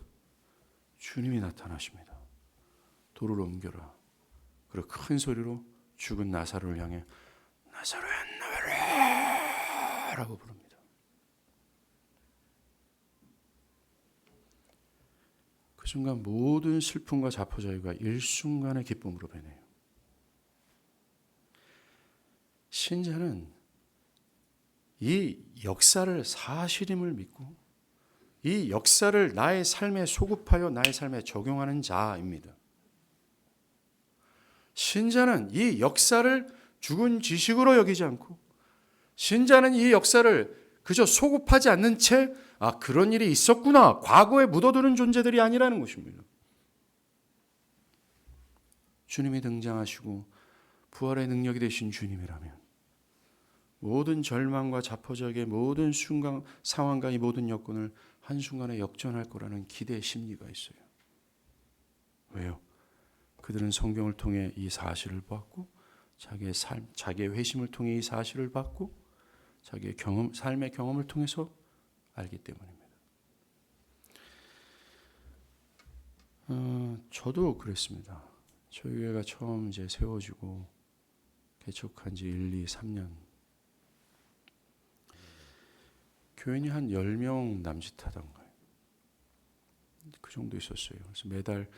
주님이 나타나십니다. 돌을 옮겨라. 그리고 큰 소리로 죽은 나사로를 향해 나사로야 나와라 라고 부릅니다. 그 순간 모든 슬픔과 자포자기가 일순간의 기쁨으로 변해요. 신자는 이 역사를 사실임을 믿고 이 역사를 나의 삶에 소급하여 나의 삶에 적용하는 자입니다. 신자는 이 역사를 죽은 지식으로 여기지 않고 신자는 이 역사를 그저 소급하지 않는 채 그런 일이 있었구나 과거에 묻어두는 존재들이 아니라는 것입니다. 주님이 등장하시고 부활의 능력이 되신 주님이라면 모든 절망과 자포자기의 모든 순간 상황과 이 모든 여건을 한순간에 역전할 거라는 기대의 심리가 있어요. 왜요? 그들은 성경을 통해 이 사실을 봤고 자기의 삶, 자기의 회심을 통해 이 사실을 봤고 자기의 삶의 경험을 통해서 알기 때문입니다. 저도 그랬습니다. 저희 교회가 처음 이제 세워지고 개척한 지 1, 2, 3년 교인이 한 10명 남짓하던가요. 그 정도 있었어요. 그래서 매달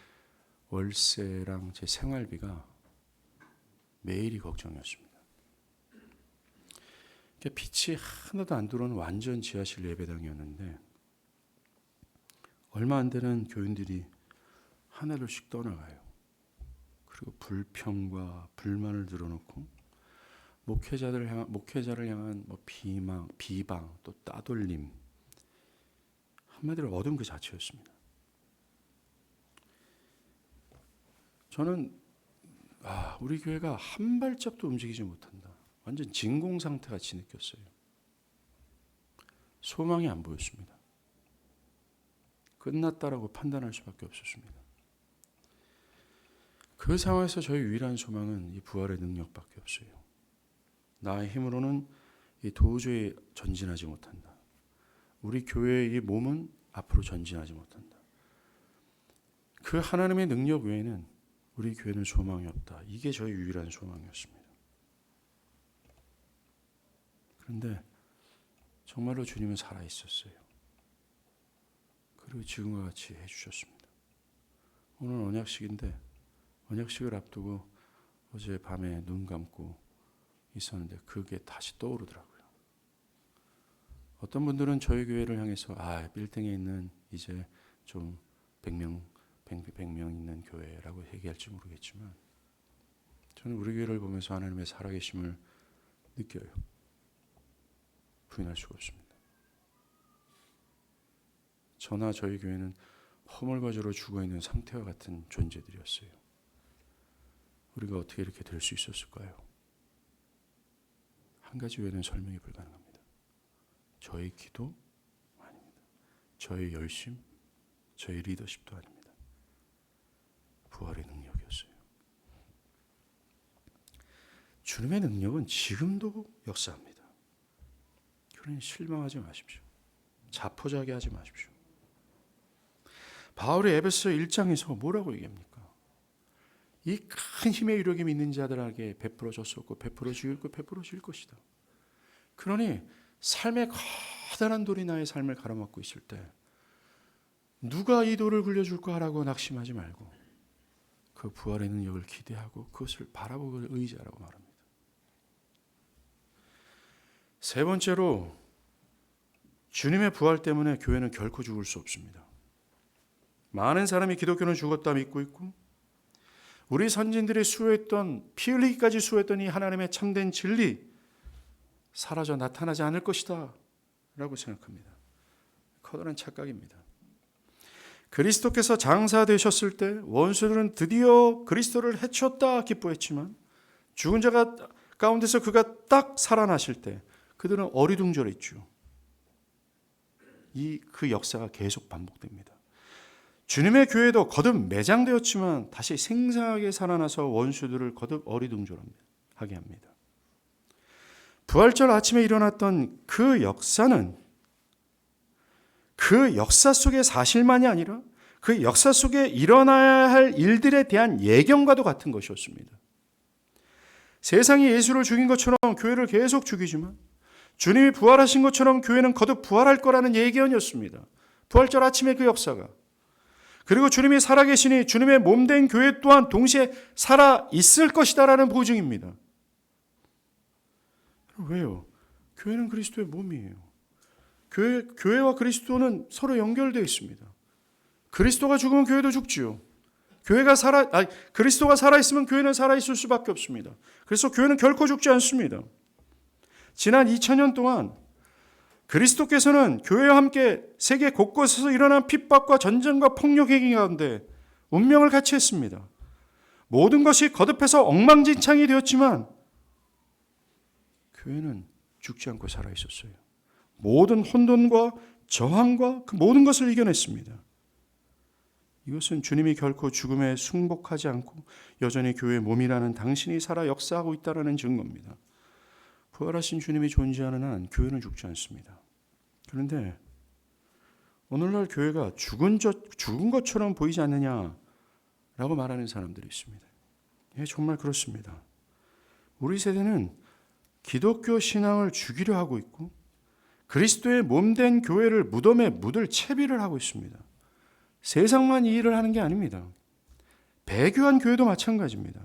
월세랑 제 생활비가 매일이 걱정이었습니다. 빛이 하나도 안 들어오는 완전 지하실 예배당이었는데 얼마 안 되는 교인들이 하나둘씩 떠나가요. 그리고 불평과 불만을 늘어놓고 목회자를 향한 비방, 또 따돌림, 한마디로 어둠 그 자체였습니다. 저는 우리 교회가 한 발짝도 움직이지 못한다. 완전 진공 상태 같이 느꼈어요. 소망이 안 보였습니다. 끝났다라고 판단할 수밖에 없었습니다. 그 상황에서 저희 유일한 소망은 이 부활의 능력밖에 없어요. 나의 힘으로는 도저히 전진하지 못한다. 우리 교회의 이 몸은 앞으로 전진하지 못한다. 그 하나님의 능력 외에는 우리 교회는 소망이 없다. 이게 저희 유일한 소망이었습니다. 그런데 정말로 주님은 살아있었어요. 그리고 지금과 같이 해주셨습니다. 오늘 언약식인데 언약식을 앞두고 어제 밤에 눈 감고 있었는데 그게 다시 떠오르더라고요. 어떤 분들은 저희 교회를 향해서 빌딩에 있는 이제 좀 100명 있는 교회라고 얘기할지 모르겠지만 저는 우리 교회를 보면서 하나님의 살아계심을 느껴요. 부인할 수가 없습니다. 저나 저희 교회는 허물과저로 죽어있는 상태와 같은 존재들이었어요. 우리가 어떻게 이렇게 될 수 있었을까요? 한 가지 외에는 설명이 불가능합니다. 저의 기도 아닙니다. 저의 열심, 저의 리더십도 아닙니다. 부활의 능력이었어요. 주님의 능력은 지금도 역사합니다. 그러니 실망하지 마십시오. 자포자기 하지 마십시오. 바울이 에베소 1장에서 뭐라고 얘기합니까? 이 큰 힘의 이력이 믿는 자들에게 베풀어졌었고 베풀어지고 베풀어질 것이다. 그러니 삶의 커다란 돌이 나의 삶을 가로막고 있을 때 누가 이 돌을 굴려줄까 하라고 낙심하지 말고 그 부활의 능력을 기대하고 그것을 바라보고 의지하라고 말합니다. 세 번째로 주님의 부활 때문에 교회는 결코 죽을 수 없습니다. 많은 사람이 기독교는 죽었다 믿고 있고 우리 선진들이 수호했던 피 흘리기까지 수호했던 이 하나님의 참된 진리 사라져 나타나지 않을 것이다 라고 생각합니다. 커다란 착각입니다. 그리스도께서 장사되셨을 때 원수들은 드디어 그리스도를 해쳤다 기뻐했지만 죽은 자 가운데서 그가 딱 살아나실 때 그들은 어리둥절했죠. 그 역사가 계속 반복됩니다. 주님의 교회도 거듭 매장되었지만 다시 생생하게 살아나서 원수들을 거듭 어리둥절하게 합니다. 부활절 아침에 일어났던 그 역사는 그 역사 속의 사실만이 아니라 그 역사 속에 일어나야 할 일들에 대한 예견과도 같은 것이었습니다. 세상이 예수를 죽인 것처럼 교회를 계속 죽이지만 주님이 부활하신 것처럼 교회는 거듭 부활할 거라는 예견이었습니다. 부활절 아침의 그 역사가. 그리고 주님이 살아계시니 주님의 몸된 교회 또한 동시에 살아있을 것이다라는 보증입니다. 왜요? 교회는 그리스도의 몸이에요. 교회와 그리스도는 서로 연결되어 있습니다. 그리스도가 죽으면 교회도 죽지요. 그리스도가 살아있으면 교회는 살아있을 수밖에 없습니다. 그래서 교회는 결코 죽지 않습니다. 지난 2000년 동안 그리스도께서는 교회와 함께 세계 곳곳에서 일어난 핍박과 전쟁과 폭력 행위 가운데 운명을 같이 했습니다. 모든 것이 거듭해서 엉망진창이 되었지만 교회는 죽지 않고 살아있었어요. 모든 혼돈과 저항과 그 모든 것을 이겨냈습니다. 이것은 주님이 결코 죽음에 승복하지 않고 여전히 교회의 몸이라는 당신이 살아 역사하고 있다는 증거입니다. 부활하신 주님이 존재하는 한 교회는 죽지 않습니다. 그런데 오늘날 교회가 죽은 것처럼 보이지 않느냐라고 말하는 사람들이 있습니다. 예, 정말 그렇습니다. 우리 세대는 기독교 신앙을 죽이려 하고 있고 그리스도의 몸된 교회를 무덤에 묻을 채비를 하고 있습니다. 세상만 이 일을 하는 게 아닙니다. 배교한 교회도 마찬가지입니다.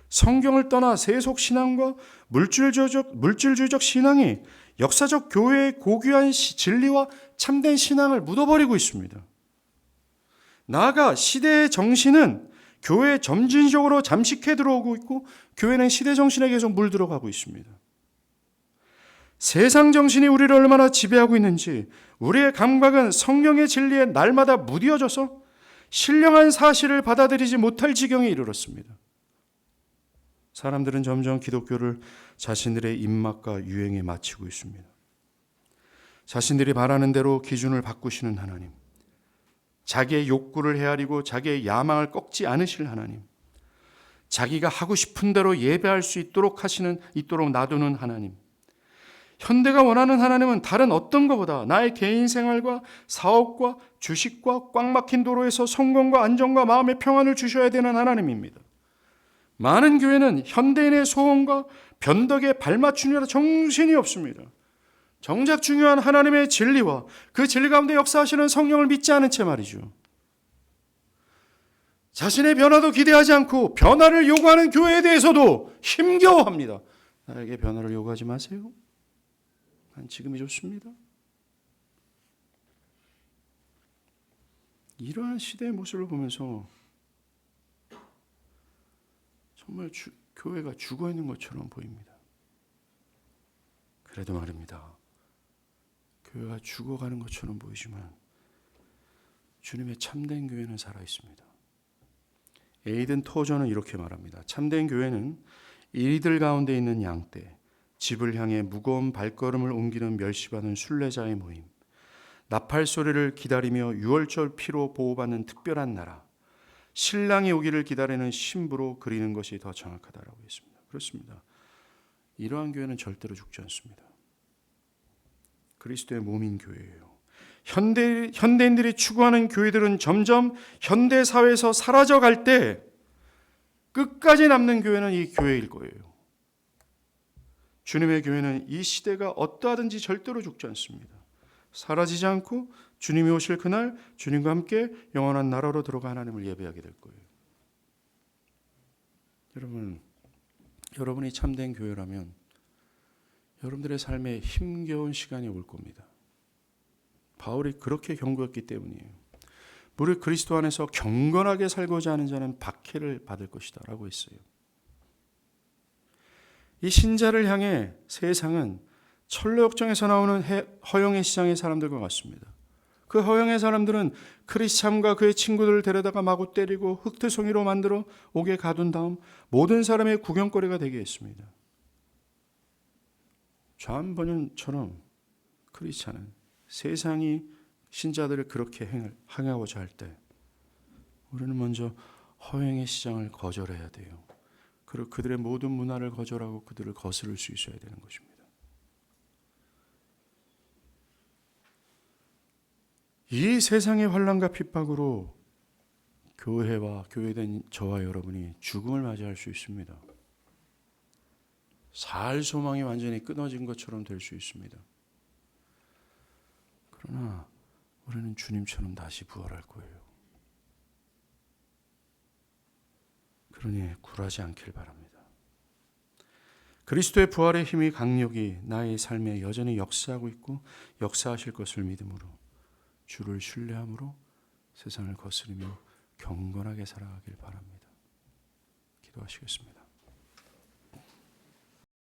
성경을 떠나 세속 신앙과 물질주의적 신앙이 역사적 교회의 고귀한 진리와 참된 신앙을 묻어버리고 있습니다. 나아가 시대의 정신은 교회에 점진적으로 잠식해 들어오고 있고 교회는 시대 정신에 계속 물들어가고 있습니다. 세상 정신이 우리를 얼마나 지배하고 있는지 우리의 감각은 성경의 진리에 날마다 무뎌져서 신령한 사실을 받아들이지 못할 지경에 이르렀습니다. 사람들은 점점 기독교를 자신들의 입맛과 유행에 맞추고 있습니다. 자신들이 바라는 대로 기준을 바꾸시는 하나님, 자기의 욕구를 헤아리고 자기의 야망을 꺾지 않으실 하나님, 자기가 하고 싶은 대로 예배할 수 있도록 놔두는 하나님, 현대가 원하는 하나님은 다른 어떤 것보다 나의 개인 생활과 사업과 주식과 꽉 막힌 도로에서 성공과 안정과 마음의 평안을 주셔야 되는 하나님입니다. 많은 교회는 현대인의 소원과 변덕에 발맞추느라 정신이 없습니다. 정작 중요한 하나님의 진리와 그 진리 가운데 역사하시는 성령을 믿지 않은 채 말이죠. 자신의 변화도 기대하지 않고 변화를 요구하는 교회에 대해서도 힘겨워합니다. 나에게 변화를 요구하지 마세요. 난 지금이 좋습니다. 이러한 시대의 모습을 보면서 정말 교회가 죽어 있는 것처럼 보입니다. 그래도 말입니다. 교회가 죽어가는 것처럼 보이지만 주님의 참된 교회는 살아 있습니다. 에이든 토저는 이렇게 말합니다. 참된 교회는 이들 가운데 있는 양떼, 집을 향해 무거운 발걸음을 옮기는 멸시받은 순례자의 모임, 나팔 소리를 기다리며 유월절 피로 보호받는 특별한 나라, 신랑이 오기를 기다리는 신부로 그리는 것이 더 정확하다라고 했습니다. 그렇습니다. 이러한 교회는 절대로 죽지 않습니다. 그리스도의 몸인 교회예요. 현대인들이 추구하는 교회들은 점점 현대 사회에서 사라져갈 때 끝까지 남는 교회는 이 교회일 거예요. 주님의 교회는 이 시대가 어떠하든지 절대로 죽지 않습니다. 사라지지 않고 주님이 오실 그날 주님과 함께 영원한 나라로 들어가 하나님을 예배하게 될 거예요. 여러분이 참된 교회라면 여러분들의 삶에 힘겨운 시간이 올 겁니다. 바울이 그렇게 경고했기 때문이에요. 무릇 그리스도 안에서 경건하게 살고자 하는 자는 박해를 받을 것이다 라고 했어요. 이 신자를 향해 세상은 철로역정에서 나오는 허영의 시장의 사람들과 같습니다. 그 허영의 사람들은 크리스찬과 그의 친구들을 데려다가 마구 때리고 흙투성이로 만들어 옥에 가둔 다음 모든 사람의 구경거리가 되게 했습니다. 좌안 번연처럼 크리스찬은 세상이 신자들을 그렇게 행하고자 할 때 우리는 먼저 허영의 시장을 거절해야 돼요. 그리고 그들의 모든 문화를 거절하고 그들을 거스를 수 있어야 되는 것입니다. 이 세상의 환난과 핍박으로 교회와 교회된 저와 여러분이 죽음을 맞이할 수 있습니다. 살 소망이 완전히 끊어진 것처럼 될 수 있습니다. 그러나 우리는 주님처럼 다시 부활할 거예요. 그러니 굴하지 않길 바랍니다. 그리스도의 부활의 힘이 강력이 나의 삶에 여전히 역사하고 있고 역사하실 것을 믿음으로 주를 신뢰함으로 세상을 거스르며 경건하게 살아가길 바랍니다. 기도하시겠습니다.